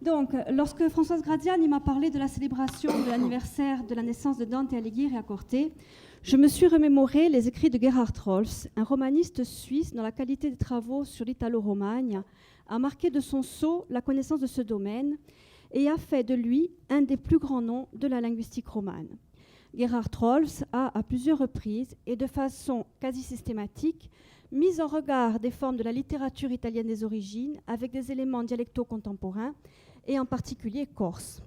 Donc, lorsque Françoise Gradiani m'a parlé de la célébration de l'anniversaire de la naissance de Dante Alighieri à Corté, je me suis remémoré les écrits de Gerhard Rolfs, un romaniste suisse dont la qualité des travaux sur l'Italo-Romagne a marqué de son sceau la connaissance de ce domaine et a fait de lui un des plus grands noms de la linguistique romane. Gerhard Rolfs a, à plusieurs reprises et de façon quasi systématique, mis en regard des formes de la littérature italienne des origines avec des éléments dialectaux contemporains et en particulier corse.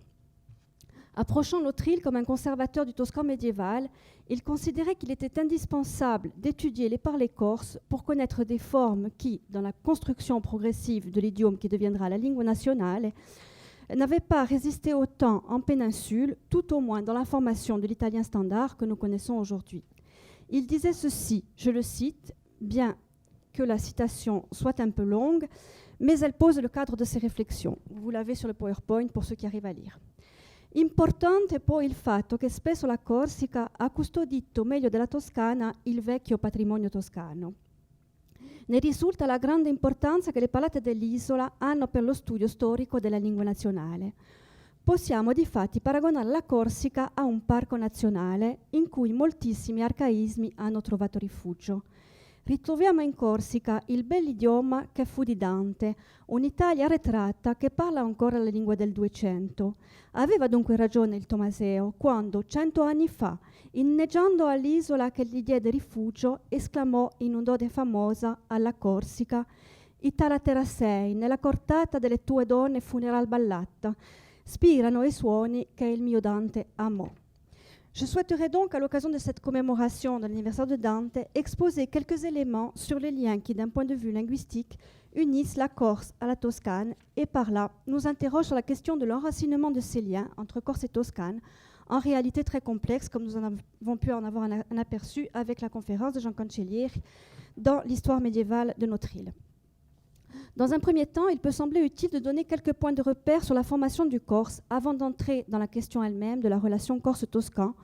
Approchant notre île comme un conservateur du toscan médiéval, il considérait qu'il était indispensable d'étudier les parlers corses pour connaître des formes qui, dans la construction progressive de l'idiome qui deviendra la lingua nationale, n'avaient pas résisté au temps en péninsule, tout au moins dans la formation de l'italien standard que nous connaissons aujourd'hui. Il disait ceci, je le cite, bien que la citation soit un peu longue, mais elle pose le cadre de ses réflexions. Vous l'avez sur le PowerPoint pour ceux qui arrivent à lire. Importante poi il fatto che spesso la Corsica ha custodito meglio della Toscana il vecchio patrimonio toscano. Ne risulta la grande importanza che le palate dell'isola hanno per lo studio storico della lingua nazionale. Possiamo difatti paragonare la Corsica a un parco nazionale in cui moltissimi arcaismi hanno trovato rifugio. Ritroviamo in Corsica il bell'idioma che fu di Dante, un'Italia arretrata che parla ancora la lingua del 200. Aveva dunque ragione il Tomaseo quando, 100 anni fa, inneggiando all'isola che gli diede rifugio, esclamò in un'ode famosa alla Corsica: «Itala terra sei, nella cortata delle tue donne funeral ballata, spirano i suoni che il mio Dante amò». Je souhaiterais donc, à l'occasion de cette commémoration de l'anniversaire de Dante, exposer quelques éléments sur les liens qui, d'un point de vue linguistique, unissent la Corse à la Toscane et, par là, nous interrogent sur la question de l'enracinement de ces liens entre Corse et Toscane, en réalité très complexe, comme nous en avons pu en avoir un aperçu avec la conférence de Jean Cancellieri dans l'histoire médiévale de notre île. Dans un premier temps, il peut sembler utile de donner quelques points de repère sur la formation du Corse avant d'entrer dans la question elle-même de la relation Corse-Toscan,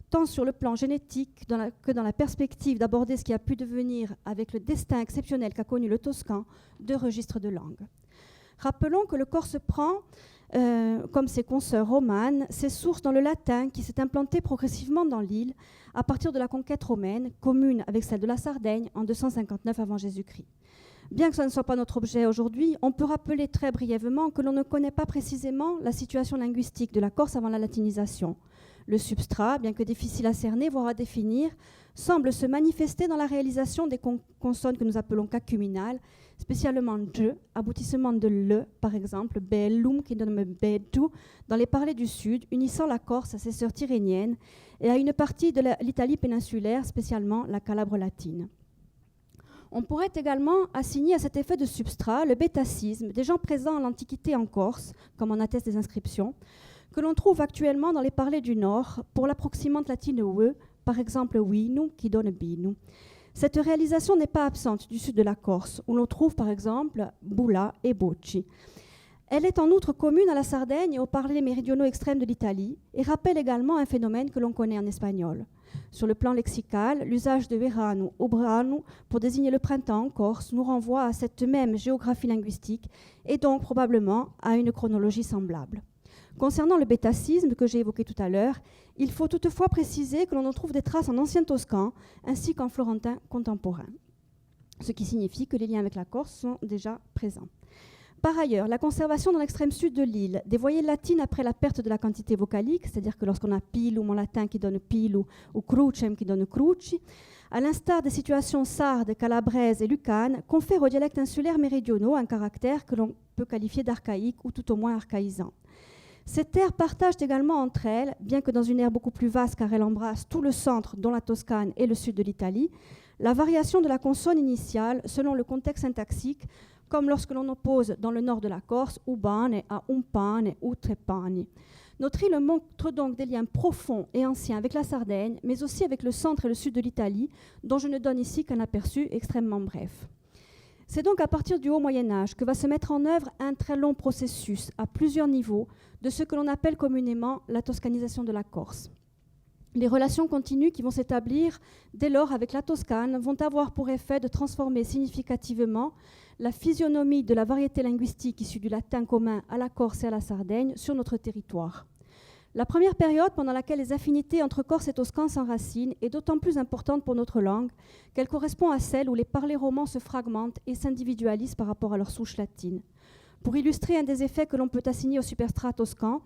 tant sur le plan génétique que dans la perspective d'aborder ce qui a pu devenir, avec le destin exceptionnel qu'a connu le Toscan, deux registres de langue. Rappelons que le Corse prend, comme ses consoeurs romanes, ses sources dans le latin qui s'est implanté progressivement dans l'île à partir de la conquête romaine, commune avec celle de la Sardaigne en 259 avant Jésus-Christ. Bien que ce ne soit pas notre objet aujourd'hui, on peut rappeler très brièvement que l'on ne connaît pas précisément la situation linguistique de la Corse avant la latinisation. Le substrat, bien que difficile à cerner, voire à définir, semble se manifester dans la réalisation des consonnes que nous appelons cacuminales, spécialement je, aboutissement de le, par exemple, bellum qui donne bedu, dans les parlers du Sud, unissant la Corse à ses sœurs tyrrhéniennes et à une partie de l'Italie péninsulaire, spécialement la Calabre latine. On pourrait également assigner à cet effet de substrat le bétacisme des gens présents à l'Antiquité en Corse, comme en attestent des inscriptions, que l'on trouve actuellement dans les parlers du Nord pour l'approximante latine we, par exemple winu qui donne binu. Cette réalisation n'est pas absente du sud de la Corse, où l'on trouve par exemple bula et bocci. Elle est en outre commune à la Sardaigne et aux parlers méridionaux extrêmes de l'Italie et rappelle également un phénomène que l'on connaît en espagnol. Sur le plan lexical, l'usage de verano ou brano pour désigner le printemps en Corse nous renvoie à cette même géographie linguistique et donc probablement à une chronologie semblable. Concernant le bétacisme que j'ai évoqué tout à l'heure, il faut toutefois préciser que l'on en trouve des traces en ancien toscan ainsi qu'en florentin contemporain, ce qui signifie que les liens avec la Corse sont déjà présents. Par ailleurs, la conservation dans l'extrême sud de l'île des voyelles latines après la perte de la quantité vocalique, c'est-à-dire que lorsqu'on a pilum en latin qui donne pilu ou crucem qui donne cruci, à l'instar des situations sardes, calabraises et lucanes, confère aux dialectes insulaires méridionaux un caractère que l'on peut qualifier d'archaïque ou tout au moins archaïsant. Ces terres partagent également entre elles, bien que dans une aire beaucoup plus vaste car elle embrasse tout le centre, dont la Toscane et le sud de l'Italie, la variation de la consonne initiale selon le contexte syntaxique, comme lorsque l'on oppose dans le nord de la Corse ubane à umpane ou trepani. Notre île montre donc des liens profonds et anciens avec la Sardaigne, mais aussi avec le centre et le sud de l'Italie, dont je ne donne ici qu'un aperçu extrêmement bref. C'est donc à partir du Haut Moyen-Âge que va se mettre en œuvre un très long processus, à plusieurs niveaux, de ce que l'on appelle communément la toscanisation de la Corse. Les relations continues qui vont s'établir dès lors avec la Toscane vont avoir pour effet de transformer significativement la physionomie de la variété linguistique issue du latin commun à la Corse et à la Sardaigne sur notre territoire. La première période pendant laquelle les affinités entre Corse et Toscan s'enracinent est d'autant plus importante pour notre langue qu'elle correspond à celle où les parlers romans se fragmentent et s'individualisent par rapport à leur souche latine. Pour illustrer un des effets que l'on peut assigner au superstrat toscan,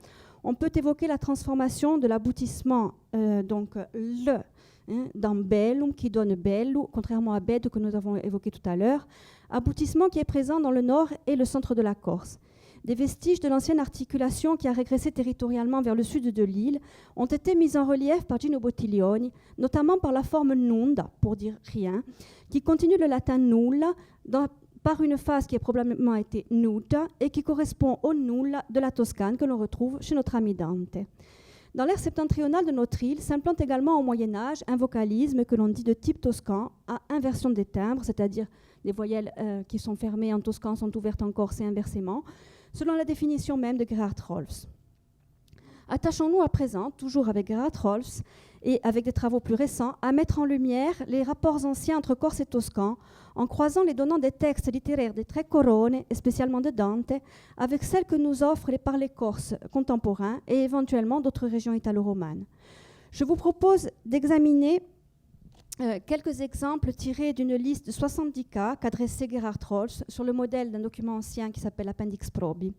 on peut évoquer la transformation de l'aboutissement, dans bellum, qui donne bellu, contrairement à bed que nous avons évoqué tout à l'heure, aboutissement qui est présent dans le nord et le centre de la Corse. Des vestiges de l'ancienne articulation qui a régressé territorialement vers le sud de l'île ont été mis en relief par Gino Bottiglioni, notamment par la forme nunda, pour dire rien, qui continue le latin nulla par une phase qui a probablement été nuta et qui correspond au nulla de la Toscane que l'on retrouve chez notre ami Dante. Dans l'ère septentrionale de notre île s'implante également au Moyen-Âge un vocalisme que l'on dit de type toscan à inversion des timbres, c'est-à-dire les voyelles qui sont fermées en toscan sont ouvertes en corse et inversement, selon la définition même de Gerhard Rolfs. Attachons-nous à présent, toujours avec Gerhard Rolfs et avec des travaux plus récents, à mettre en lumière les rapports anciens entre Corse et Toscan, en croisant les donnants des textes littéraires des Tre Corone, et spécialement de Dante, avec celles que nous offrent les parlers corses contemporains et éventuellement d'autres régions italo-romanes. Je vous propose d'examiner quelques exemples tirés d'une liste de 70 cas qu'adressait Gerhard Rolfs sur le modèle d'un document ancien qui s'appelle Appendix Probi.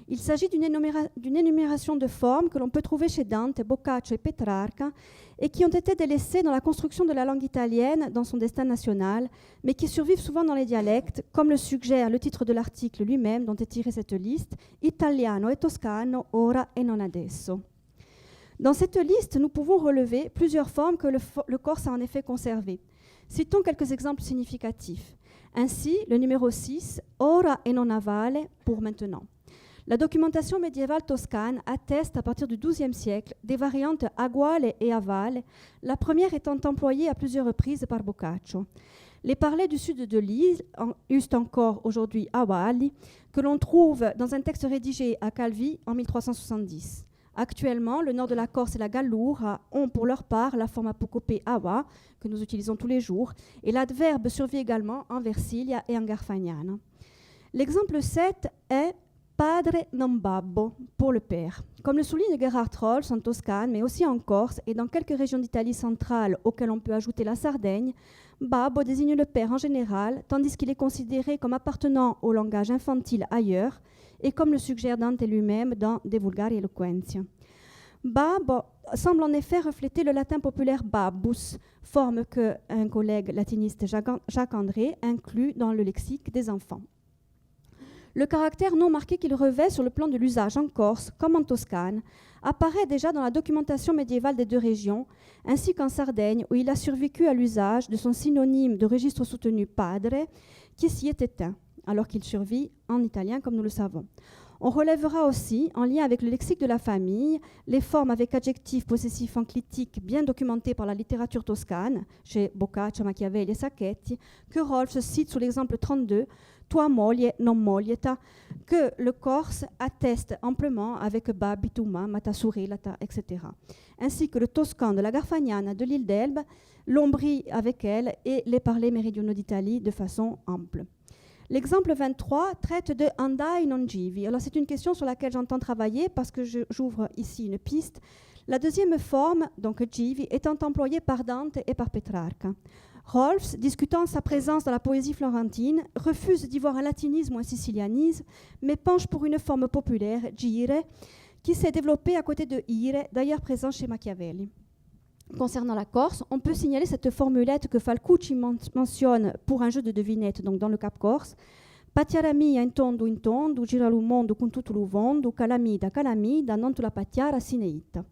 Il s'agit d'une énumération de formes que l'on peut trouver chez Dante, Boccaccio et Petrarca et qui ont été délaissées dans la construction de la langue italienne dans son destin national, mais qui survivent souvent dans les dialectes, comme le suggère le titre de l'article lui-même dont est tirée cette liste, Italiano e Toscano, ora e non adesso. Dans cette liste, nous pouvons relever plusieurs formes que le corse a en effet conservées. Citons quelques exemples significatifs. Ainsi, le numéro 6, ora e non avale, pour maintenant. La documentation médiévale toscane atteste à partir du XIIe siècle des variantes aguale et avale, la première étant employée à plusieurs reprises par Boccaccio. Les parlers du sud de l'île usent encore aujourd'hui avali, que l'on trouve dans un texte rédigé à Calvi en 1370. Actuellement, le nord de la Corse et la Gallura ont pour leur part la forme apocopée awa, que nous utilisons tous les jours, et l'adverbe survit également en Versilia et en Garfagnana. L'exemple 7 est padre non babbo, pour le père. Comme le souligne Gerhard Rolfs en Toscane, mais aussi en Corse et dans quelques régions d'Italie centrale auxquelles on peut ajouter la Sardaigne, babbo désigne le père en général, tandis qu'il est considéré comme appartenant au langage infantile ailleurs, et comme le suggère Dante lui-même dans De Vulgari Eloquentia. Babbo semble en effet refléter le latin populaire babus, forme qu'un collègue latiniste Jacques André inclut dans le lexique des enfants. Le caractère non marqué qu'il revêt sur le plan de l'usage en Corse, comme en Toscane, apparaît déjà dans la documentation médiévale des deux régions, ainsi qu'en Sardaigne, où il a survécu à l'usage de son synonyme de registre soutenu padre, qui s'y est éteint, alors qu'il survit en italien, comme nous le savons. On relèvera aussi, en lien avec le lexique de la famille, les formes avec adjectifs possessifs enclitiques bien documentés par la littérature toscane, chez Boccaccio, Machiavelli et Sacchetti, que Rolfs cite sous l'exemple 32, tua moglie non moglieta, que le corse atteste amplement avec babbi, tuma, mata surelata, etc. Ainsi que le toscan de la Garfagnana de l'île d'Elbe, l'Ombrie avec elle et les parlers méridionaux d'Italie de façon ample. L'exemple 23 traite de andai non givi. Alors c'est une question sur laquelle j'entends travailler parce que j'ouvre ici une piste. La deuxième forme, donc givi, étant employée par Dante et par Petrarca. Rolfs, discutant sa présence dans la poésie florentine, refuse d'y voir un latinisme ou un sicilianisme, mais penche pour une forme populaire, gire, qui s'est développée à côté de ire, d'ailleurs présent chez Machiavelli. Concernant la Corse, on peut signaler cette formulette que Falcucci mentionne pour un jeu de devinettes, donc dans le Cap Corse. Patiara mia in tondo, gira lo mondo con tutto lo vondo, calamida, non tu la patiara sineita.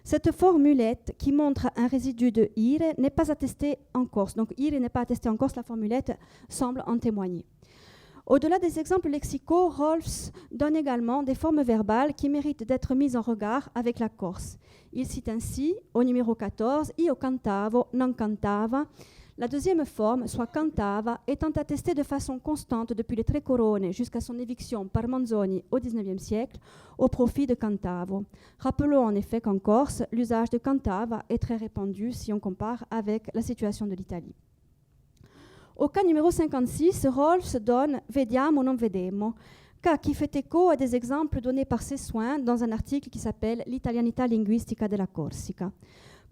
Cette formulette qui montre un résidu de ire n'est pas attestée en Corse. Donc ire n'est pas attestée en Corse, la formulette semble en témoigner. Au-delà des exemples lexicaux, Rolfs donne également des formes verbales qui méritent d'être mises en regard avec la Corse. Il cite ainsi, au numéro 14, io cantavo, non cantava, La deuxième forme, soit cantava, étant attestée de façon constante depuis les Tre Corone jusqu'à son éviction par Manzoni au XIXe siècle, au profit de cantavo. Rappelons en effet qu'en Corse, l'usage de cantava est très répandu si on compare avec la situation de l'Italie. Au cas numéro 56, Rolfs donne Vediamo non vedemo, cas qui fait écho à des exemples donnés par ses soins dans un article qui s'appelle L'italianità linguistica della Corsica.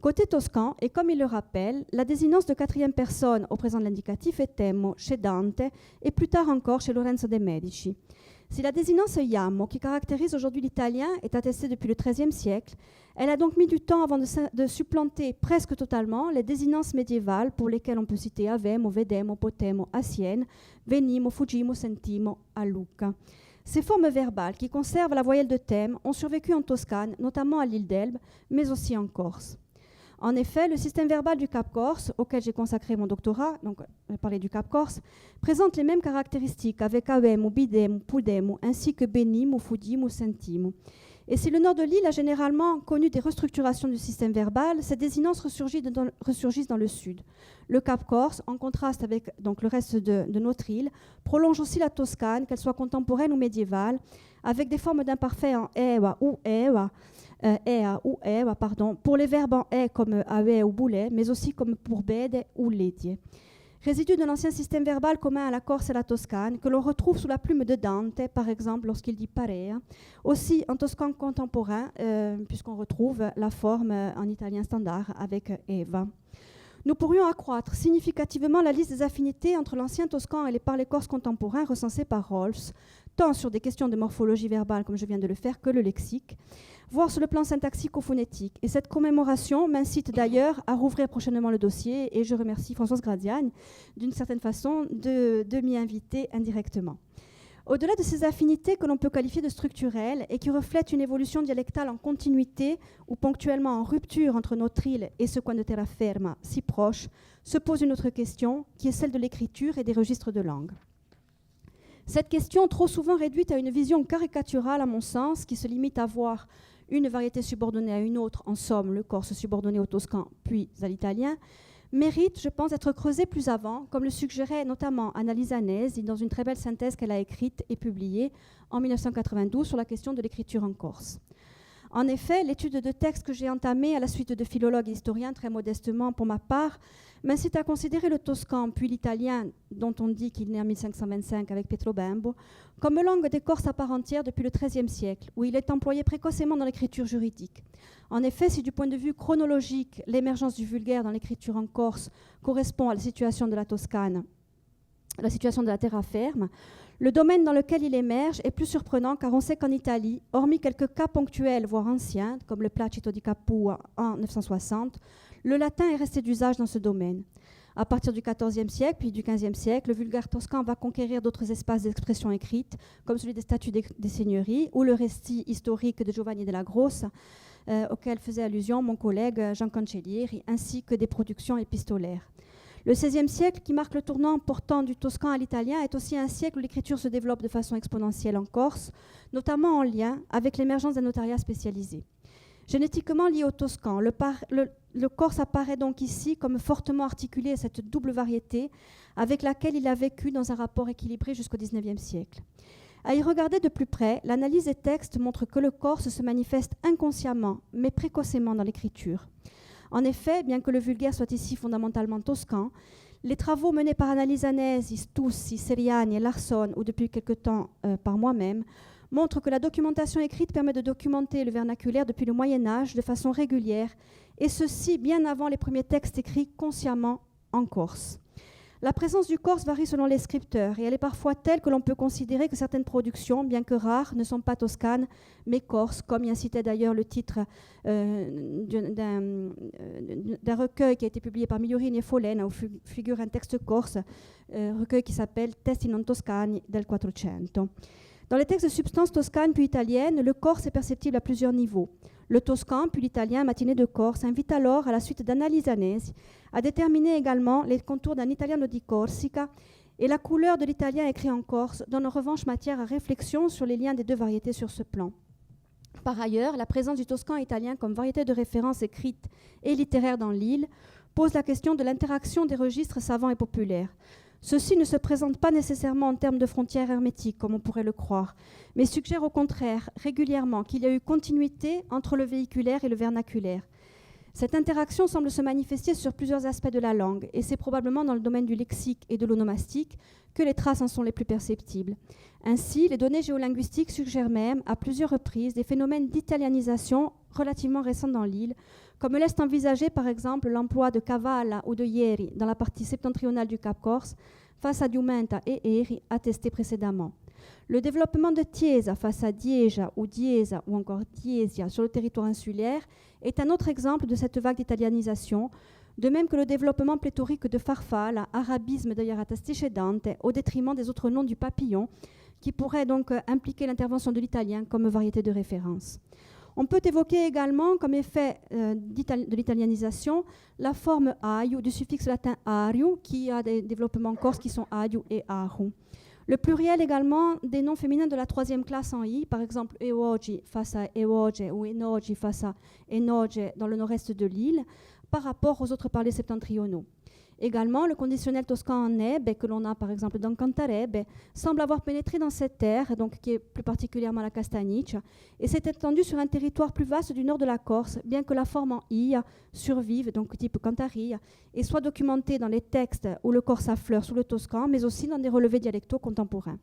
Côté toscan, et comme il le rappelle, la désinence de quatrième personne au présent de l'indicatif est temo chez Dante et plus tard encore chez Lorenzo de Medici. Si la désinence iammo, qui caractérise aujourd'hui l'italien, est attestée depuis le XIIIe siècle, elle a donc mis du temps avant de supplanter presque totalement les désinences médiévales pour lesquelles on peut citer avemo, vedemo, potemo à Sienne, venimo, fugimo, sentimo à Lucca. Ces formes verbales qui conservent la voyelle de thème ont survécu en Toscane, notamment à l'île d'Elbe, mais aussi en Corse. En effet, le système verbal du Cap Corse, auquel j'ai consacré mon doctorat, donc parler du Cap Corse, présente les mêmes caractéristiques avec avemo, bidemo, pudemo, ainsi que benimo, fudimo, sentimo. Et si le nord de l'île a généralement connu des restructurations du système verbal, ces désinences ressurgissent dans le sud. Le Cap Corse, en contraste avec donc, le reste de notre île, prolonge aussi la Toscane, qu'elle soit contemporaine ou médiévale, avec des formes d'imparfait en ewa ou ewa, ea ou ewa, pour les verbes en e comme awe ou boulet, mais aussi comme pour bede ou ledie. Résidu de l'ancien système verbal commun à la Corse et à la Toscane, que l'on retrouve sous la plume de Dante, par exemple, lorsqu'il dit parea. Aussi en toscan contemporain, puisqu'on retrouve la forme en italien standard avec eva. Nous pourrions accroître significativement la liste des affinités entre l'ancien toscan et les parlers corses contemporains recensés par Rolfs, tant sur des questions de morphologie verbale, comme je viens de le faire, que le lexique, voire sur le plan syntaxico-phonétique. Et cette commémoration m'incite d'ailleurs à rouvrir prochainement le dossier, et je remercie Françoise Gradiagne, d'une certaine façon, de m'y inviter indirectement. Au-delà de ces affinités que l'on peut qualifier de structurelles et qui reflètent une évolution dialectale en continuité ou ponctuellement en rupture entre notre île et ce coin de terraferma si proche, se pose une autre question, qui est celle de l'écriture et des registres de langue. Cette question, trop souvent réduite à une vision caricaturale à mon sens, qui se limite à voir une variété subordonnée à une autre, en somme le corse subordonné au toscan puis à l'italien, mérite, je pense, d'être creusée plus avant, comme le suggérait notamment Annalisa Nesi dans une très belle synthèse qu'elle a écrite et publiée en 1992 sur la question de l'écriture en Corse. En effet, l'étude de textes que j'ai entamée à la suite de philologues et historiens, très modestement pour ma part, m'incite à considérer le toscan puis l'italien, dont on dit qu'il naît en 1525 avec Pietro Bembo, comme langue des Corses à part entière depuis le XIIIe siècle, où il est employé précocement dans l'écriture juridique. En effet, si du point de vue chronologique, l'émergence du vulgaire dans l'écriture en Corse correspond à la situation de la Toscane, la situation de la terraferma, le domaine dans lequel il émerge est plus surprenant car on sait qu'en Italie, hormis quelques cas ponctuels, voire anciens, comme le Placito di Capua en 960, le latin est resté d'usage dans ce domaine. À partir du XIVe siècle, puis du XVe siècle, le vulgaire toscan va conquérir d'autres espaces d'expression écrite, comme celui des statuts des seigneuries, ou le récit historique de Giovanni della Grossa, auquel faisait allusion mon collègue Jean Cancellieri, ainsi que des productions épistolaires. Le XVIe siècle, qui marque le tournant portant du toscan à l'italien, est aussi un siècle où l'écriture se développe de façon exponentielle en Corse, notamment en lien avec l'émergence d'un notariat spécialisé. Génétiquement lié au toscan, le corse apparaît donc ici comme fortement articulé à cette double variété avec laquelle il a vécu dans un rapport équilibré jusqu'au XIXe siècle. À y regarder de plus près, l'analyse des textes montre que le corse se manifeste inconsciemment, mais précocement dans l'écriture. En effet, bien que le vulgaire soit ici fondamentalement toscan, les travaux menés par Annalisa Nesi, Stussi, Seriani et Larson, ou depuis quelque temps par moi-même, montrent que la documentation écrite permet de documenter le vernaculaire depuis le Moyen-Âge de façon régulière, et ceci bien avant les premiers textes écrits consciemment en corse. La présence du corse varie selon les scripteurs, et elle est parfois telle que l'on peut considérer que certaines productions, bien que rares, ne sont pas toscanes, mais corses, comme y incitait d'ailleurs le titre d'un recueil qui a été publié par Migliorini et Folena, où figure un texte corse, recueil qui s'appelle Testi non toscani del Quattrocento. Dans les textes de substance toscane puis italienne, le corse est perceptible à plusieurs niveaux. Le toscan puis l'italien matinée de Corse invite alors, à la suite d'Annalisa Nesi, à déterminer également les contours d'un italiano di Corsica, et la couleur de l'italien écrit en Corse donne en revanche matière à réflexion sur les liens des deux variétés sur ce plan. Par ailleurs, la présence du toscan italien comme variété de référence écrite et littéraire dans l'île pose la question de l'interaction des registres savants et populaires. Ceux-ci ne se présentent pas nécessairement en termes de frontières hermétiques, comme on pourrait le croire, mais suggèrent au contraire régulièrement qu'il y a eu continuité entre le véhiculaire et le vernaculaire. Cette interaction semble se manifester sur plusieurs aspects de la langue, et c'est probablement dans le domaine du lexique et de l'onomastique que les traces en sont les plus perceptibles. Ainsi, les données géolinguistiques suggèrent même, à plusieurs reprises, des phénomènes d'italianisation relativement récents dans l'île, comme laisse envisager par exemple l'emploi de cavalla ou de ieri dans la partie septentrionale du Cap Corse face à diumenta et eri attesté précédemment. Le développement de Chiesa face à Dieja ou Diesa ou encore Diesia sur le territoire insulaire est un autre exemple de cette vague d'italianisation, de même que le développement pléthorique de Farfalla, arabisme d'ailleurs attesté chez Dante, au détriment des autres noms du papillon, qui pourrait donc impliquer l'intervention de l'italien comme variété de référence. On peut évoquer également comme effet de l'italianisation la forme aiu du suffixe latin ariu, qui a des développements corses qui sont aiu et aru. Le pluriel également des noms féminins de la troisième classe en i, par exemple eogi face à eoge ou enogi face à enoge dans le nord-est de l'île, par rapport aux autres parlers septentrionaux. Également, le conditionnel toscan en ebe, que l'on a par exemple dans Cantarebe, semble avoir pénétré dans cette terre, donc qui est plus particulièrement la Castagnice, et s'est étendu sur un territoire plus vaste du nord de la Corse, bien que la forme en i survive, donc type Cantaria, et soit documentée dans les textes où le corse affleure sous le toscan, mais aussi dans des relevés dialectaux contemporains.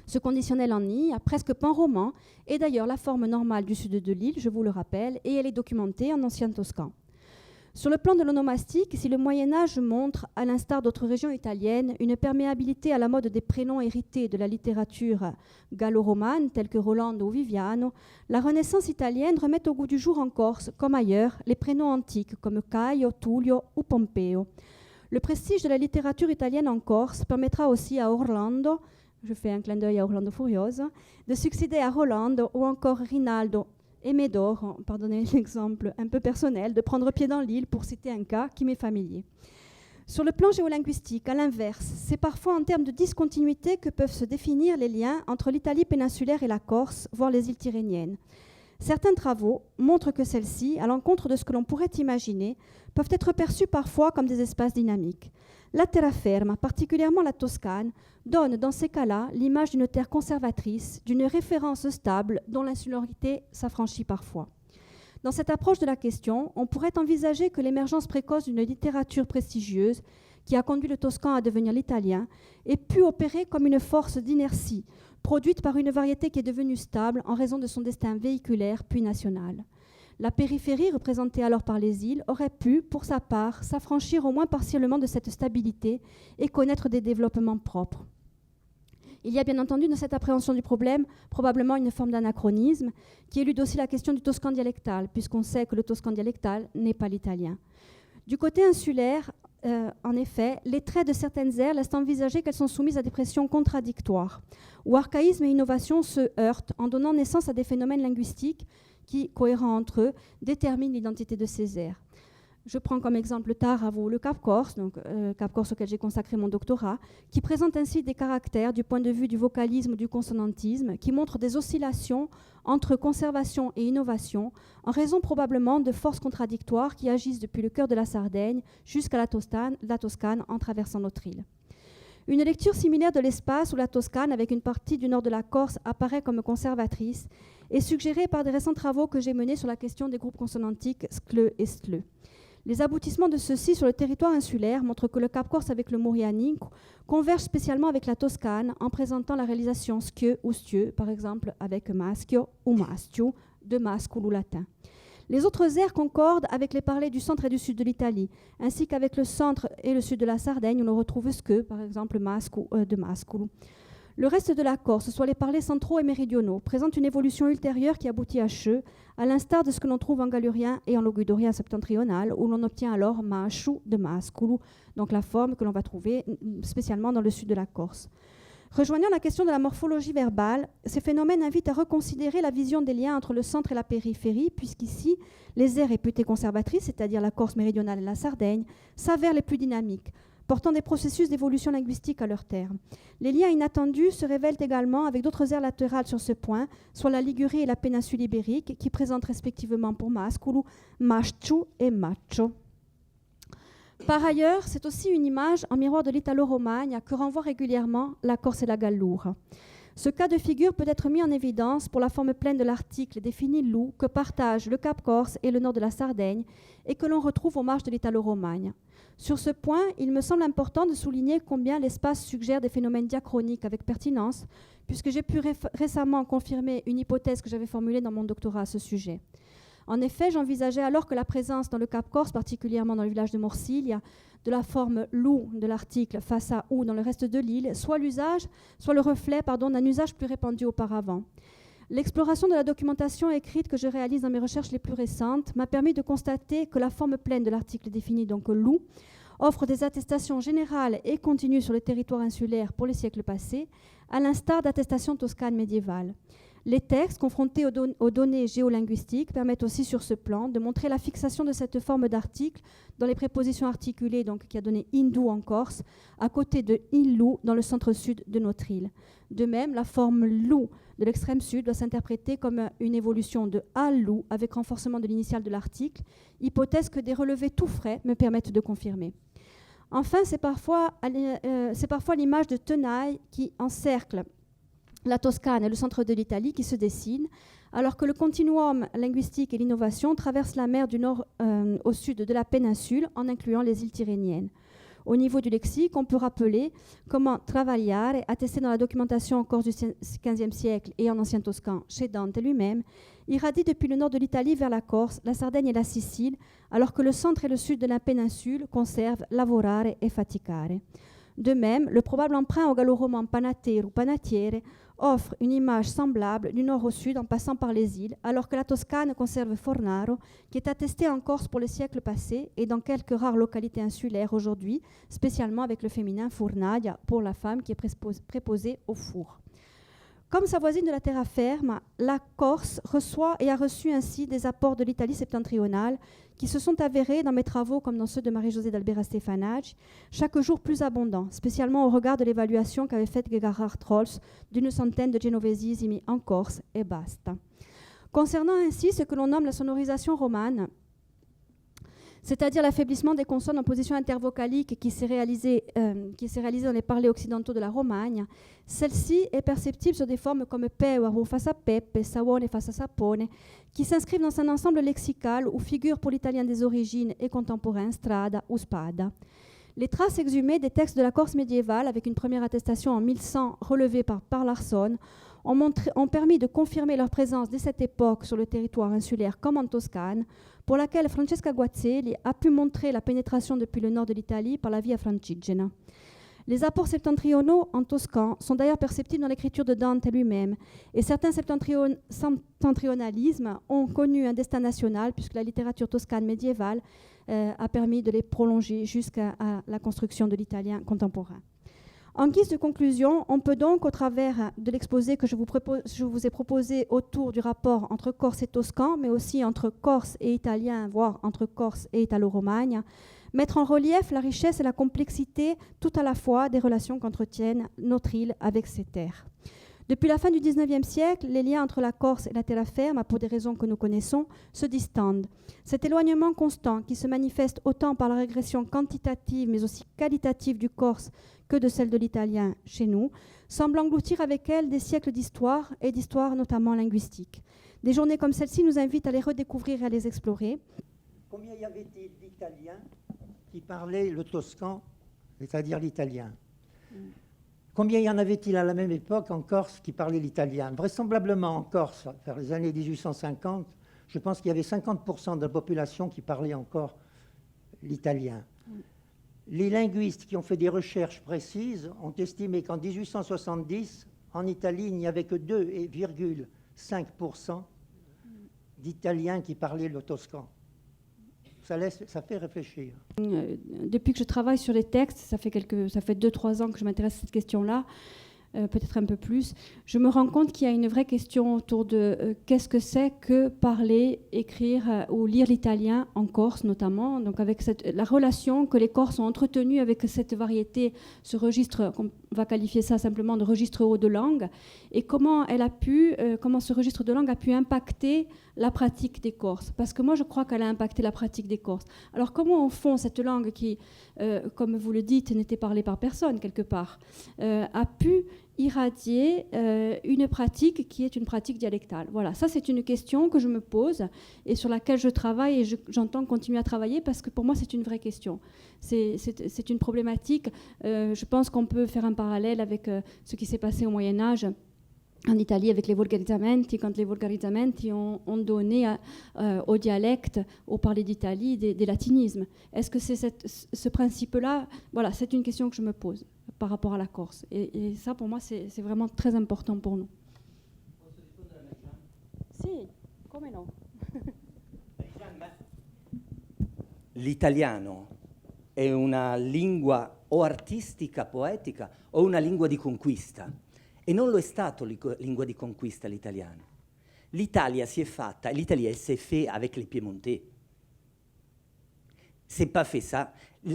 Ce conditionnel en i, presque pan-roman, est d'ailleurs la forme normale du sud de l'île, je vous le rappelle, et elle est documentée en ancien toscan. Sur le plan de l'onomastique, si le Moyen-Âge montre, à l'instar d'autres régions italiennes, une perméabilité à la mode des prénoms hérités de la littérature gallo-romane, tels que Rolando ou Viviano, la Renaissance italienne remet au goût du jour en Corse, comme ailleurs, les prénoms antiques comme Caio, Tullio ou Pompeo. Le prestige de la littérature italienne en Corse permettra aussi à Orlando, je fais un clin d'œil à Orlando Furioso, de succéder à Rolando ou encore Rinaldo et Médor, pardonnez l'exemple un peu personnel, de prendre pied dans l'île pour citer un cas qui m'est familier. Sur le plan géolinguistique, à l'inverse, c'est parfois en termes de discontinuité que peuvent se définir les liens entre l'Italie péninsulaire et la Corse, voire les îles Tyrrhéniennes. Certains travaux montrent que celles-ci, à l'encontre de ce que l'on pourrait imaginer, peuvent être perçues parfois comme des espaces dynamiques. La terraferma, particulièrement la Toscane, donne dans ces cas-là l'image d'une terre conservatrice, d'une référence stable dont l'insularité s'affranchit parfois. Dans cette approche de la question, on pourrait envisager que l'émergence précoce d'une littérature prestigieuse, qui a conduit le toscan à devenir l'italien, ait pu opérer comme une force d'inertie, produite par une variété qui est devenue stable en raison de son destin véhiculaire puis national. La périphérie, représentée alors par les îles, aurait pu, pour sa part, s'affranchir au moins partiellement de cette stabilité et connaître des développements propres. Il y a bien entendu dans cette appréhension du problème probablement une forme d'anachronisme qui élude aussi la question du toscan dialectal, puisqu'on sait que le toscan dialectal n'est pas l'italien. Du côté insulaire, en effet, les traits de certaines aires laissent envisager qu'elles sont soumises à des pressions contradictoires, où archaïsme et innovation se heurtent en donnant naissance à des phénomènes linguistiques qui, cohérents entre eux, déterminent l'identité de ces aires. Je prends comme exemple Taravu ou le Cap Corse, donc Cap Corse auquel j'ai consacré mon doctorat, qui présente ainsi des caractères du point de vue du vocalisme ou du consonantisme, qui montrent des oscillations entre conservation et innovation, en raison probablement de forces contradictoires qui agissent depuis le cœur de la Sardaigne jusqu'à la Toscane en traversant notre île. Une lecture similaire de l'espace où la Toscane, avec une partie du nord de la Corse, apparaît comme conservatrice, est suggérée par des récents travaux que j'ai menés sur la question des groupes consonantiques SCLE et STLE. Les aboutissements de ceux-ci sur le territoire insulaire montrent que le Cap Corse avec le Moriani converge spécialement avec la Toscane en présentant la réalisation schieu ou stieu, par exemple avec maschio ou mastio, de mascule ou latin. Les autres aires concordent avec les parlers du centre et du sud de l'Italie, ainsi qu'avec le centre et le sud de la Sardaigne où l'on retrouve sque, par exemple mascu, de masculu. Le reste de la Corse, soit les parlers centraux et méridionaux, présente une évolution ultérieure qui aboutit à che, à l'instar de ce que l'on trouve en gallurien et en logudorien septentrional, où l'on obtient alors machu de masculu, donc la forme que l'on va trouver spécialement dans le sud de la Corse. Rejoignant la question de la morphologie verbale, ces phénomènes invitent à reconsidérer la vision des liens entre le centre et la périphérie, puisqu'ici, les aires réputées conservatrices, c'est-à-dire la Corse méridionale et la Sardaigne, s'avèrent les plus dynamiques, portant des processus d'évolution linguistique à leur terme. Les liens inattendus se révèlent également avec d'autres aires latérales sur ce point, soit la Ligurie et la péninsule ibérique, qui présentent respectivement pour masculu, maschu et macho. Par ailleurs, c'est aussi une image en miroir de l'Italo-Romagne que renvoient régulièrement la Corse et la Galloure. Ce cas de figure peut être mis en évidence pour la forme pleine de l'article défini loup que partagent le Cap Corse et le nord de la Sardaigne et que l'on retrouve aux marges de l'Italo-Romagne. Sur ce point, il me semble important de souligner combien l'espace suggère des phénomènes diachroniques avec pertinence, puisque j'ai pu récemment confirmer une hypothèse que j'avais formulée dans mon doctorat à ce sujet. En effet, j'envisageais alors que la présence dans le Cap Corse, particulièrement dans le village de Morsilia, de la forme loup de l'article face à ou dans le reste de l'île, soit le reflet d'un usage plus répandu auparavant. L'exploration de la documentation écrite que je réalise dans mes recherches les plus récentes m'a permis de constater que la forme pleine de l'article défini donc loup offre des attestations générales et continues sur le territoire insulaire pour les siècles passés, à l'instar d'attestations toscanes médiévales. Les textes, confrontés aux données géolinguistiques, permettent aussi sur ce plan de montrer la fixation de cette forme d'article dans les prépositions articulées, donc qui a donné hindou en Corse, à côté de ilou dans le centre-sud de notre île. De même, la forme lou de l'extrême sud doit s'interpréter comme une évolution de alou avec renforcement de l'initiale de l'article, hypothèse que des relevés tout frais me permettent de confirmer. Enfin, c'est parfois l'image de tenaille qui encercle la Toscane et le centre de l'Italie qui se dessinent, alors que le continuum linguistique et l'innovation traversent la mer du nord au sud de la péninsule, en incluant les îles Tyrrhéniennes. Au niveau du lexique, on peut rappeler comment travagliare, attesté dans la documentation en Corse du XVe siècle et en ancien toscan chez Dante lui-même, irradie depuis le nord de l'Italie vers la Corse, la Sardaigne et la Sicile, alors que le centre et le sud de la péninsule conservent lavorare et faticare. De même, le probable emprunt au gallo-roman panatere ou panatiere offre une image semblable du nord au sud en passant par les îles, alors que la Toscane conserve fornaro, qui est attesté en Corse pour les siècles passés et dans quelques rares localités insulaires aujourd'hui, spécialement avec le féminin furnadia pour la femme qui est préposée au four. Comme sa voisine de la terre-ferme, la Corse reçoit et a reçu ainsi des apports de l'Italie septentrionale qui se sont avérés dans mes travaux comme dans ceux de Marie-Josée d'Albera Stefanacci, chaque jour plus abondants, spécialement au regard de l'évaluation qu'avait faite Gerhard Rolls d'une centaine de genovesisimi en Corse et basta. Concernant ainsi ce que l'on nomme la sonorisation romane, c'est-à-dire l'affaiblissement des consonnes en position intervocalique qui s'est réalisé dans les parlers occidentaux de la Romagne, celle-ci est perceptible sur des formes comme pewaro face à pepe, savone face à sapone, qui s'inscrivent dans un ensemble lexical où figurent pour l'italien des origines et contemporains strada ou spada. Les traces exhumées des textes de la Corse médiévale, avec une première attestation en 1100 relevée par Larsson, ont permis de confirmer leur présence dès cette époque sur le territoire insulaire comme en Toscane, pour laquelle Francesca Guazzelli a pu montrer la pénétration depuis le nord de l'Italie par la Via Francigena. Les apports septentrionaux en toscan sont d'ailleurs perceptibles dans l'écriture de Dante lui-même, et certains septentrionalismes ont connu un destin national, puisque la littérature toscane médiévale a permis de les prolonger jusqu'à la construction de l'italien contemporain. En guise de conclusion, on peut donc, au travers de l'exposé que je vous ai proposé autour du rapport entre Corse et Toscan, mais aussi entre Corse et Italien, voire entre Corse et Italo-Romagne, mettre en relief la richesse et la complexité tout à la fois des relations qu'entretiennent notre île avec ses terres. Depuis la fin du XIXe siècle, les liens entre la Corse et la terre-ferme, pour des raisons que nous connaissons, se distendent. Cet éloignement constant, qui se manifeste autant par la régression quantitative mais aussi qualitative du Corse que de celle de l'italien chez nous, semble engloutir avec elle des siècles d'histoire, et d'histoire notamment linguistique. Des journées comme celle-ci nous invitent à les redécouvrir et à les explorer. Combien y avait-il d'Italiens qui parlaient le toscan, c'est-à-dire l'italien ? Combien y en avait-il à la même époque en Corse qui parlaient l'italien ? Vraisemblablement en Corse, vers les années 1850, je pense qu'il y avait 50% de la population qui parlait encore l'italien. Les linguistes qui ont fait des recherches précises ont estimé qu'en 1870, en Italie, il n'y avait que 2,5% d'Italiens qui parlaient le toscan. Ça fait réfléchir. Depuis que je travaille sur les textes, ça fait 2-3 ans que je m'intéresse à cette question-là, peut-être un peu plus, je me rends compte qu'il y a une vraie question autour de qu'est-ce que c'est que parler, écrire ou lire l'italien en Corse notamment, donc avec la relation que les Corses ont entretenue avec cette variété, ce registre qu'on va qualifier ça simplement de registre haut de langue, et comment ce registre de langue a pu impacter la pratique des Corses. Parce que moi, je crois qu'elle a impacté la pratique des Corses. Alors, comment, au fond, cette langue qui, comme vous le dites, n'était parlée par personne, quelque part, a pu irradier une pratique qui est une pratique dialectale. Voilà, ça c'est une question que je me pose et sur laquelle je travaille et j'entends continuer à travailler parce que pour moi c'est une vraie question. C'est une problématique. Je pense qu'on peut faire un parallèle avec ce qui s'est passé au Moyen-Âge en Italie avec les volgarizamenti, quand les volgarizamenti ont donné au dialecte, au parler d'Italie, des latinismes. Est-ce que c'est ce principe-là? Voilà, c'est une question que je me pose par rapport à la Corse. Et ça, pour moi, c'est vraiment très important pour nous. Si, come no. L'italiano è una lingua o artistica, poetica, o una lingua di conquista. E non lo è stato lingua di conquista l'italiano. L'Italia si è fatta, l'Italie s'est fait avec les Piémontais. C'est pas fait ça.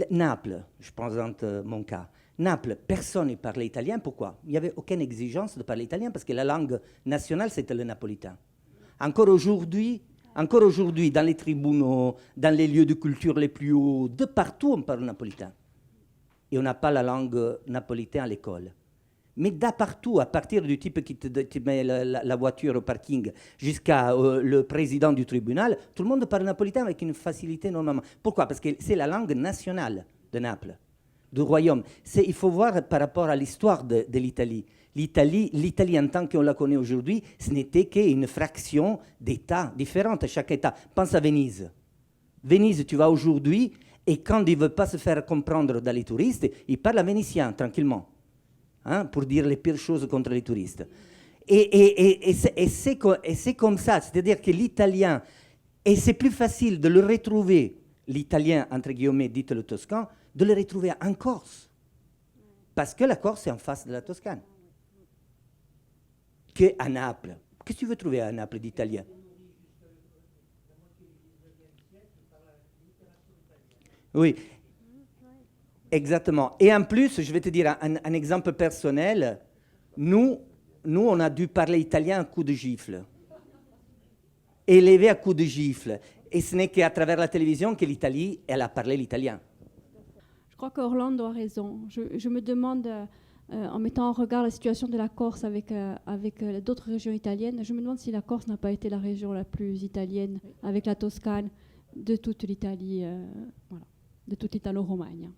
Naples, je présente mon cas. Naples, personne ne parlait italien. Pourquoi? Il n'y avait aucune exigence de parler italien parce que la langue nationale, c'était le napolitain. Encore aujourd'hui, dans les tribunaux, dans les lieux de culture les plus hauts, de partout, on parle napolitain. Et on n'a pas la langue napolitaine à l'école. Mais d'à partout, à partir du type qui te met la voiture au parking jusqu'à le président du tribunal, tout le monde parle napolitain avec une facilité normalement. Pourquoi? Parce que c'est la langue nationale de Naples, du royaume. Il faut voir par rapport à l'histoire de l'Italie. L'Italie, en tant qu'on la connaît aujourd'hui, ce n'était qu'une fraction d'États différentes, chaque État. Pense à Venise. Venise, tu vas aujourd'hui, et quand il ne veut pas se faire comprendre dans les touristes, il parle à vénitien, tranquillement. Hein, pour dire les pires choses contre les touristes. Et c'est comme ça, c'est-à-dire que l'italien, et c'est plus facile de le retrouver, l'italien, entre guillemets, dit le toscan, de le retrouver en Corse. Parce que la Corse est en face de la Toscane. Qu'à Naples. Qu'est-ce que tu veux trouver à Naples d'italien? Oui. Exactement. Et en plus, je vais te dire un exemple personnel. Nous, on a dû parler italien à coups de gifle. Élevé à coups de gifle. Et ce n'est qu'à travers la télévision que l'Italie, elle a parlé l'italien. Je crois qu'Orlando a raison. Je me demande, en mettant en regard la situation de la Corse avec d'autres régions italiennes, je me demande si la Corse n'a pas été la région la plus italienne, avec la Toscane, de toute l'Italie, voilà, de toute l'Italo-Romagne.